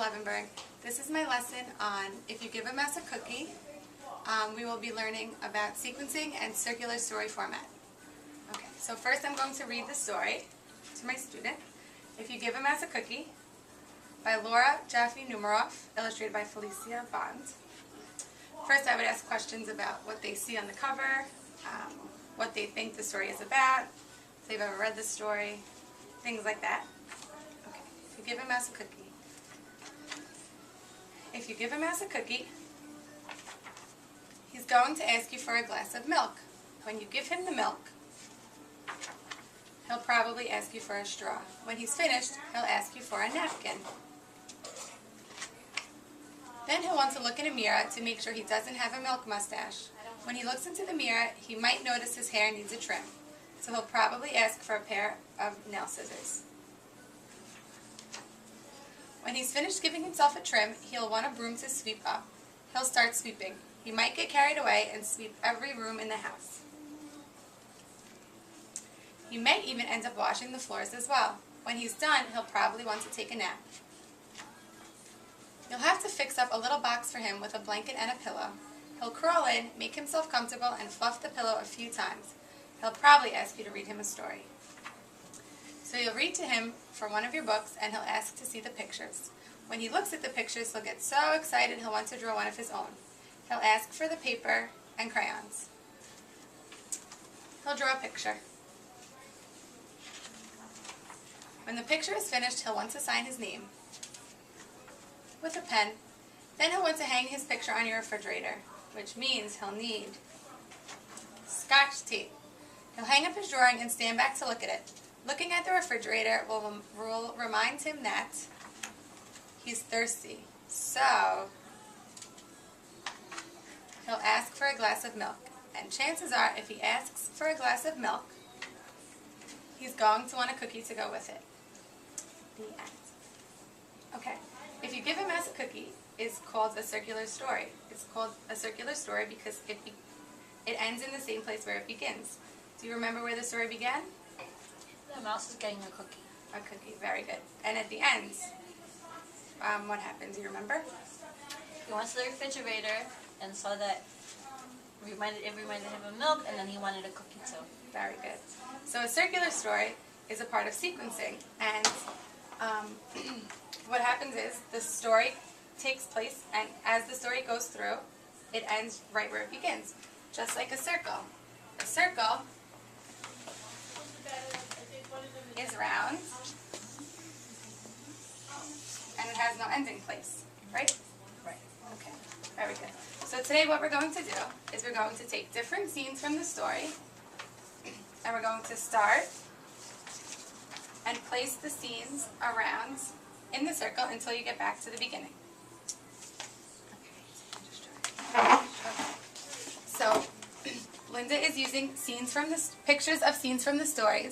Levenberg. This is my lesson on if you give a mouse a cookie. We will be learning about sequencing and circular story format. Okay, so first I'm going to read the story to my student. If you give a mouse a cookie, by Laura Jaffe Numeroff, illustrated by Felicia Bond. First I would ask questions about what they see on the cover, what they think the story is about, if they've ever read the story, things like that. Okay, if you give a mouse a cookie. If you give a mouse a cookie, he's going to ask you for a glass of milk. When you give him the milk, he'll probably ask you for a straw. When he's finished, he'll ask you for a napkin. Then he'll want to look in a mirror to make sure he doesn't have a milk mustache. When he looks into the mirror, he might notice his hair needs a trim. So he'll probably ask for a pair of nail scissors. When he's finished giving himself a trim, he'll want a broom to sweep up. He'll start sweeping. He might get carried away and sweep every room in the house. He may even end up washing the floors as well. When he's done, he'll probably want to take a nap. You'll have to fix up a little box for him with a blanket and a pillow. He'll crawl in, make himself comfortable, and fluff the pillow a few times. He'll probably ask you to read him a story. So you'll read to him from one of your books, and he'll ask to see the pictures. When he looks at the pictures, he'll get so excited he'll want to draw one of his own. He'll ask for the paper and crayons. He'll draw a picture. When the picture is finished, he'll want to sign his name with a pen. Then he'll want to hang his picture on your refrigerator, which means he'll need Scotch tape. He'll hang up his drawing and stand back to look at it. Looking at the refrigerator will remind him that he's thirsty. So he'll ask for a glass of milk. And chances are, if he asks for a glass of milk, he's going to want a cookie to go with it. The end. Okay. If you give a mouse a cookie, it's called a circular story. It's called a circular story because it ends in the same place where it begins. Do you remember where the story began? The mouse is getting a cookie. A cookie, very good. And at the end, what happened? Do you remember? He went to the refrigerator and saw that it reminded him of milk, and then he wanted a cookie too. Very good. So a circular story is a part of sequencing, and what happens is the story takes place, and as the story goes through, it ends right where it begins, just like a circle. A circle is round, and it has no ending place, right? Right. Okay, very good. So today what we're going to do is we're going to take different scenes from the story, and we're going to start and place the scenes around in the circle until you get back to the beginning. Okay. So Linda is using pictures of scenes from the story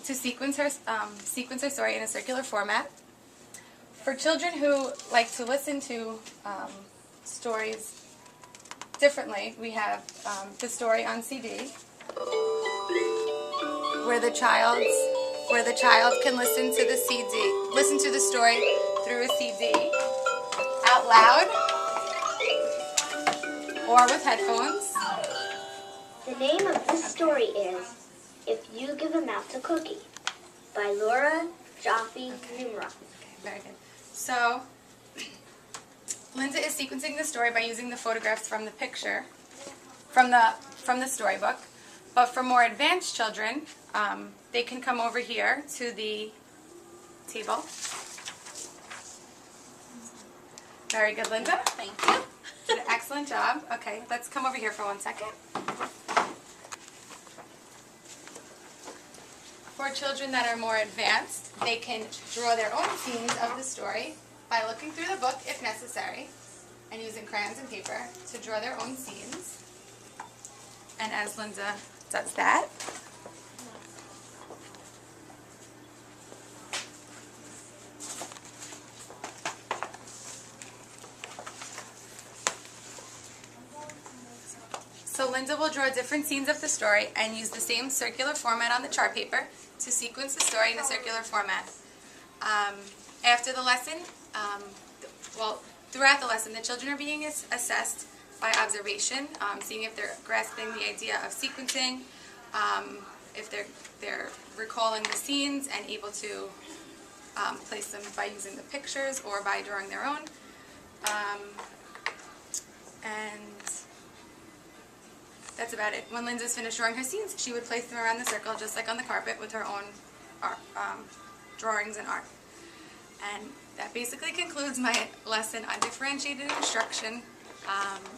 to sequence her story in a circular format. For children who like to listen to stories differently, we have the story on CD, where the child can listen to the story through a CD out loud or with headphones. The name of this story is If You Give a Mouse a Cookie by Laura Jaffe Numeroff. Okay, very good. So Linda is sequencing the story by using the photographs from the picture, from the storybook. But for more advanced children, they can come over here to the table. Very good, Linda. Thank you. Did an excellent job. Okay, let's come over here for 1 second. For children that are more advanced, they can draw their own scenes of the story by looking through the book if necessary and using crayons and paper to draw their own scenes. And as Linda does that, so Linda will draw different scenes of the story and use the same circular format on the chart paper to sequence the story in a circular format. After the lesson, throughout the lesson, the children are being assessed by observation, seeing if they're grasping the idea of sequencing, if they're recalling the scenes and able to place them by using the pictures or by drawing their own. And that's about it. When Linda's finished drawing her scenes, she would place them around the circle just like on the carpet with her own art, drawings and art. And that basically concludes my lesson on differentiated instruction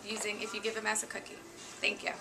using If You Give a Mouse a Cookie. Thank you.